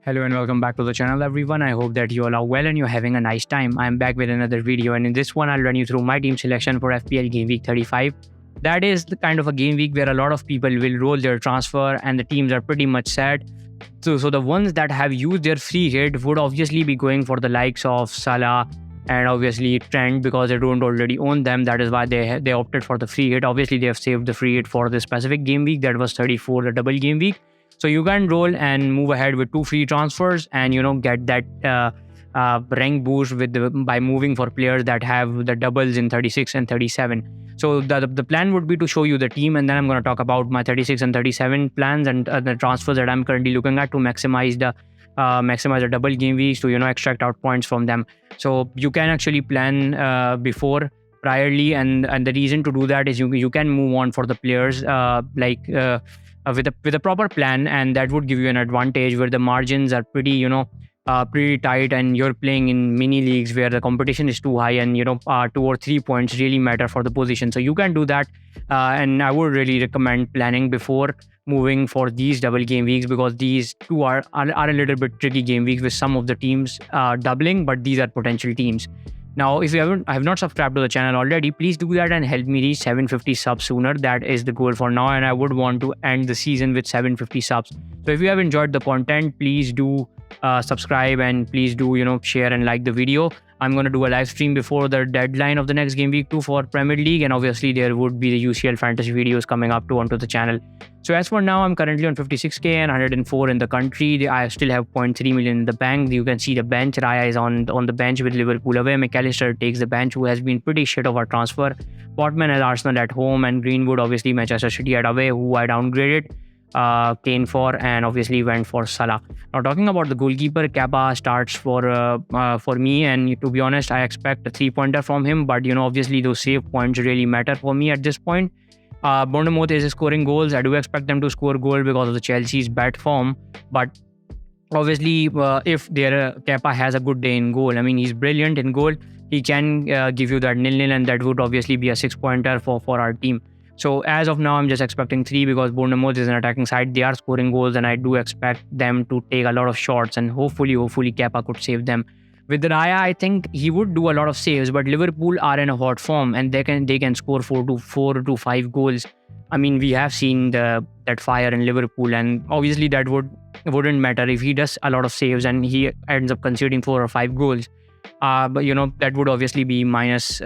Hello and welcome back to the channel everyone. I hope that you all are well and you're having a nice time. I'm back with another video, and in this one I'll run you through my team selection for FPL Game Week 35. That is the kind of a game week where a lot of people will roll their transfer and the teams are pretty much set. So the ones that have used their free hit would obviously be going for the likes of Salah and obviously Trent, because they don't already own them. That is why they opted for the free hit. Obviously they have saved the free hit for the specific game week, that was 34, the double game week. So you can roll and move ahead with 2 free transfers and get that rank boost by moving for players that have the doubles in 36 and 37. So the plan would be to show you the team, and then I'm going to talk about my 36 and 37 plans and the transfers that I'm currently looking at to maximize the double game weeks, to extract out points from them. So you can actually plan priorly, and the reason to do that is you can move on for the players with a proper plan, and that would give you an advantage where the margins are pretty pretty tight, and you're playing in mini leagues where the competition is too high, and 2 or 3 points really matter for the position. So you can do that, and I would really recommend planning before moving for these double game weeks, because these two are a little bit tricky game weeks with some of the teams doubling, but these are potential teams. Now, if you have not subscribed to the channel already, please do that and help me reach 750 subs sooner. That is the goal for now, and I would want to end the season with 750 subs. So if you have enjoyed the content, please do subscribe, and please do share and like the video. I'm going to do a live stream before the deadline of the next game week 2 for Premier League, and obviously there would be the UCL fantasy videos coming up onto the channel. So as for now, I'm currently on 56k and 104 in the country. I still have 0.3 million in the bank. You can see the bench. Raya is on the bench with Liverpool away. McAllister takes the bench, who has been pretty shit of our transfer. Portman has Arsenal at home, and Greenwood obviously Manchester City at away, who I downgraded Kane for, and obviously went for Salah. Now, talking about the goalkeeper, Kepa starts for me, and to be honest, I expect a 3-pointer from him, but obviously those save points really matter for me at this point. Bournemouth is scoring goals. I do expect them to score goal because of the Chelsea's bad form, but obviously if their Kepa has a good day in goal, I mean, he's brilliant in goal, he can give you that 0-0, and that would obviously be a 6-pointer for our team. So as of now, I'm just expecting 3, because Bournemouth is an attacking side. They are scoring goals, and I do expect them to take a lot of shots, and hopefully Kepa could save them. With Raya, I think he would do a lot of saves, but Liverpool are in a hot form, and they can score 4 to 5 goals. I mean, we have seen that fire in Liverpool, and obviously that wouldn't matter if he does a lot of saves and he ends up conceding 4 or 5 goals. But that would obviously be minus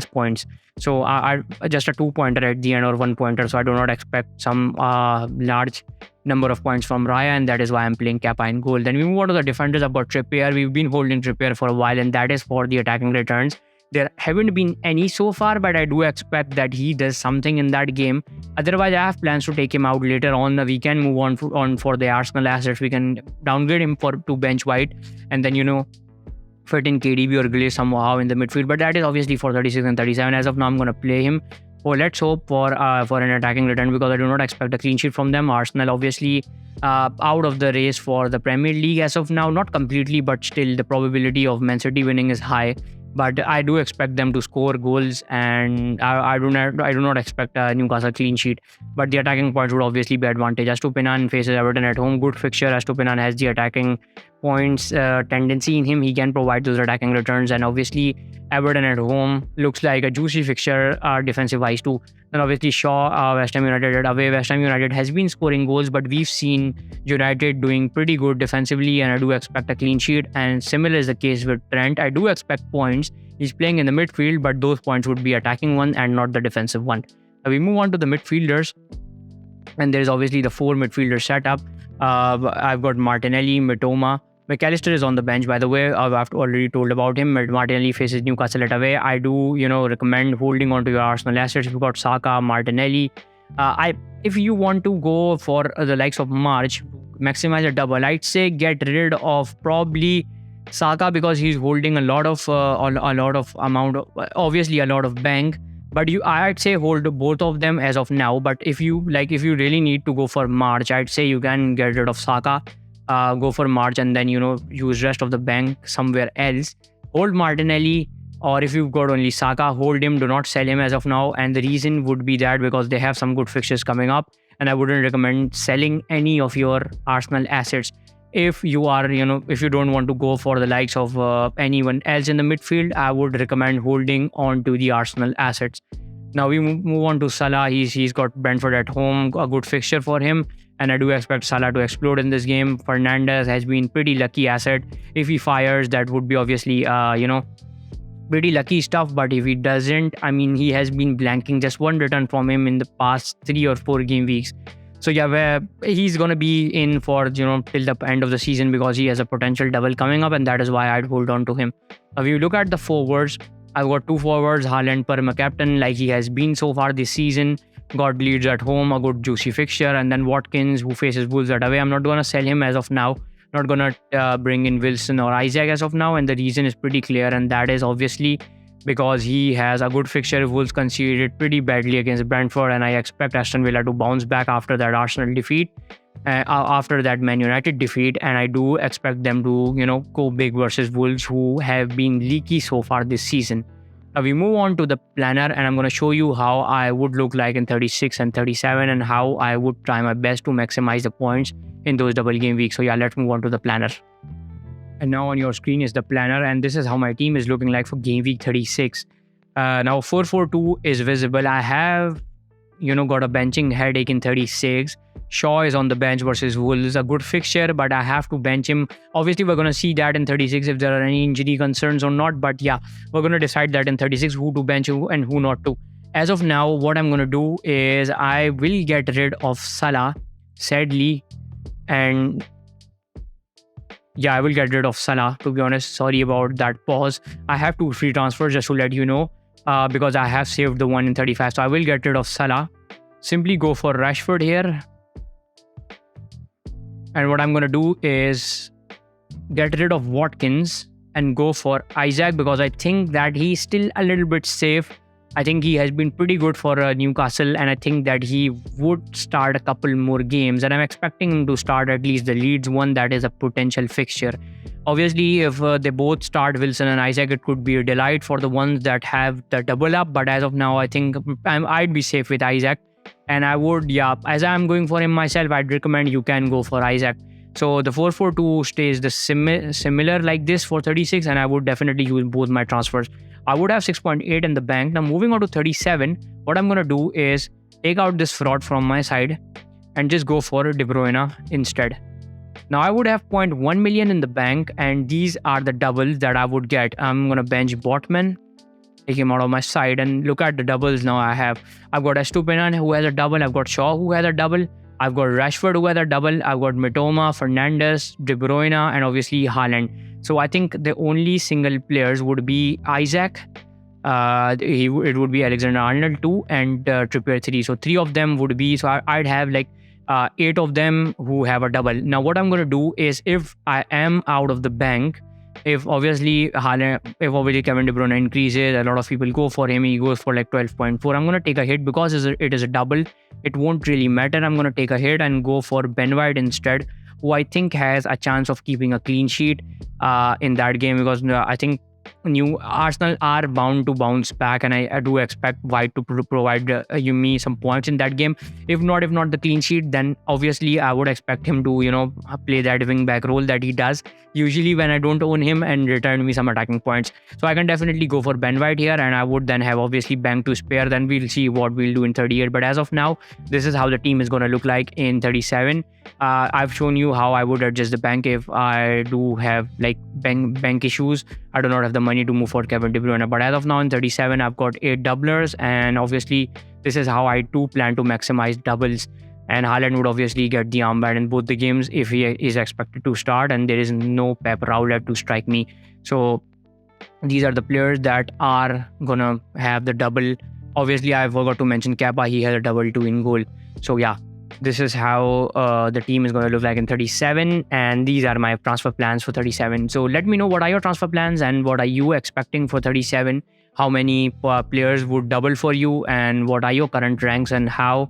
points. So I just a 2-pointer at the end, or 1-pointer. So I do not expect some large number of points from Raya, and that is why I'm playing Kepa in goal. Then we move on to the defenders. About Trippier, we've been holding Trippier for a while, and that is for the attacking returns. There haven't been any so far, but I do expect that he does something in that game. Otherwise, I have plans to take him out later on. We can move on for the Arsenal assets. We can downgrade him to bench White, and then fit in KDB or Gray somehow in the midfield, but that is obviously for 36 and 37. As of now, I'm going to play him. Let's hope for an attacking return, because I do not expect a clean sheet from them. Arsenal obviously out of the race for the Premier League as of now, not completely, but still the probability of Man City winning is high. But I do expect them to score goals, and I do not expect a Newcastle clean sheet. But the attacking points would obviously be advantage. Estupiñán faces Everton at home, good fixture. Estupiñán has the attacking points tendency in him. He can provide those attacking returns, and obviously Everton at home looks like a juicy fixture defensive wise too. Then obviously Shaw, West Ham United at away. West Ham United has been scoring goals, but we've seen United doing pretty good defensively, and I do expect a clean sheet. And similar is the case with Trent. I do expect points. He's playing in the midfield, but those points would be attacking one and not the defensive one. Now we move on to the midfielders, and there's obviously the 4 midfielder setup. I've got Martinelli, Mitoma. McAllister is on the bench, by the way. I've already told about him. Martinelli faces Newcastle at away. I do, recommend holding on to your Arsenal assets. You've got Saka, Martinelli. If you want to go for the likes of March, maximize a double, I'd say get rid of probably Saka, because he's holding a lot of bank. But I'd say hold both of them as of now. But if you really need to go for March, I'd say you can get rid of Saka. Go for March, and then use rest of the bank somewhere else. Hold Martinelli or if you've got only Saka, hold him, do not sell him as of now. And the reason would be that because they have some good fixtures coming up, and I wouldn't recommend selling any of your Arsenal assets. If you are, if you don't want to go for the likes of anyone else in the midfield, I would recommend holding on to the Arsenal assets. Now we move on to Salah. He's got Brentford at home, a good fixture for him, and I do expect Salah to explode in this game. Fernandes has been pretty lucky asset. If he fires, that would be obviously pretty lucky stuff. But if he doesn't, I mean, he has been blanking. Just one return from him in the past 3 or 4 game weeks. So yeah, where he's gonna be in for till the end of the season because he has a potential double coming up, and that is why I'd hold on to him. Now, if you look at the forwards, I've got 2 forwards, Haaland per my captain, like he has been so far this season. Got Leeds at home, a good juicy fixture, and then Watkins, who faces Wolves at away. I'm not gonna sell him as of now. Not gonna bring in Wilson or Isaac as of now, and the reason is pretty clear, and that is obviously because he has a good fixture. Wolves conceded pretty badly against Brentford, and I expect Aston Villa to bounce back after that Arsenal defeat, after that Man United defeat, and I do expect them to go big versus Wolves, who have been leaky so far this season. Now we move on to the planner, and I'm going to show you how I would look like in 36 and 37 and how I would try my best to maximize the points in those double game weeks. So yeah, let's move on to the planner. And now on your screen is the planner, and this is how my team is looking like for game week 36. Now 4-4-2 is visible. I have got a benching headache in 36. Shaw is on the bench versus Wolves, a good fixture, but I have to bench him. Obviously, we're going to see that in 36 if there are any injury concerns or not. But yeah, we're going to decide that in 36 who to bench and who not to. As of now, what I'm going to do is I will get rid of Salah, sadly. And yeah, I will get rid of Salah, to be honest. Sorry about that pause. I have 2 free transfers just to let you know because I have saved the one in 35. So I will get rid of Salah. Simply go for Rashford here. And what I'm going to do is get rid of Watkins and go for Isaac because I think that he's still a little bit safe. I think he has been pretty good for Newcastle, and I think that he would start a couple more games, and I'm expecting him to start at least the Leeds one. That is a potential fixture. Obviously, if they both start Wilson and Isaac, it could be a delight for the ones that have the double up, but as of now, I think I'd be safe with Isaac. And I would, yeah, as I'm going for him myself, I'd recommend you can go for Isaac. So the 4-4-2 stays the similar like this for 36, and I would definitely use both my transfers. I would have 6.8 in the bank. Now moving on to 37, what I'm going to do is take out this fraud from my side and just go for De Bruyne instead. Now I would have 0.1 million in the bank, and these are the doubles that I would get. I'm going to bench Botman, take him out of my side, and look at the doubles now I've got Estupinan who has a double, I've got Shaw who has a double, I've got Rashford who has a double, I've got Mitoma, Fernandes, De Bruyne, and obviously Haaland. So I think the only single players would be Isaac, it would be Alexander-Arnold 2 and Trippier 3. So 3 of them would be, so I'd have like 8 of them who have a double. Now what I'm going to do is, if I am out of the bank, if obviously Kevin De Bruyne increases, a lot of people go for him, he goes for like 12.4. I'm going to take a hit because it is a double. It won't really matter. I'm going to take a hit and go for Ben White instead, who I think has a chance of keeping a clean sheet in that game, because I think Arsenal are bound to bounce back, and I do expect White to provide me some points in that game. If not the clean sheet, then obviously I would expect him to play that wing back role that he does usually when I don't own him, and return me some attacking points. So I can definitely go for Ben White here, and I would then have obviously bank to spare. Then we'll see what we'll do in 38. But as of now, this is how the team is going to look like in 37. I've shown you how I would adjust the bank if I do have like bank issues. I do not have the money to move for Kevin De Bruyne. But as of now in 37, I've got 8 doublers, and obviously this is how I do plan to maximize doubles. And Haaland would obviously get the armband in both the games if he is expected to start, and there is no Pep Rowlett to strike me. So these are the players that are gonna have the double. Obviously, I forgot to mention Kepa. He has a double 2 in goal. So yeah, this is how the team is going to look like in 37, and these are my transfer plans for 37. So let me know, what are your transfer plans and what are you expecting for 37? How many players would double for you, and what are your current ranks, and how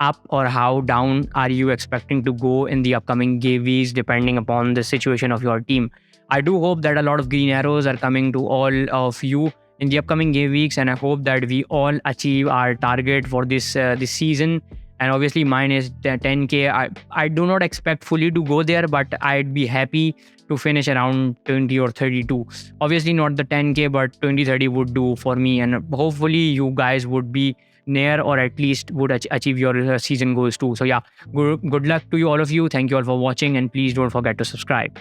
up or how down are you expecting to go in the upcoming game weeks depending upon the situation of your team? I do hope that a lot of green arrows are coming to all of you in the upcoming game weeks, and I hope that we all achieve our target for this season. And obviously, mine is 10K. I do not expect fully to go there, but I'd be happy to finish around 20 or 32. Obviously, not the 10K, but 20, 30 would do for me. And hopefully, you guys would be near or at least would achieve your season goals too. So, yeah, good luck to you, all of you. Thank you all for watching, and please don't forget to subscribe.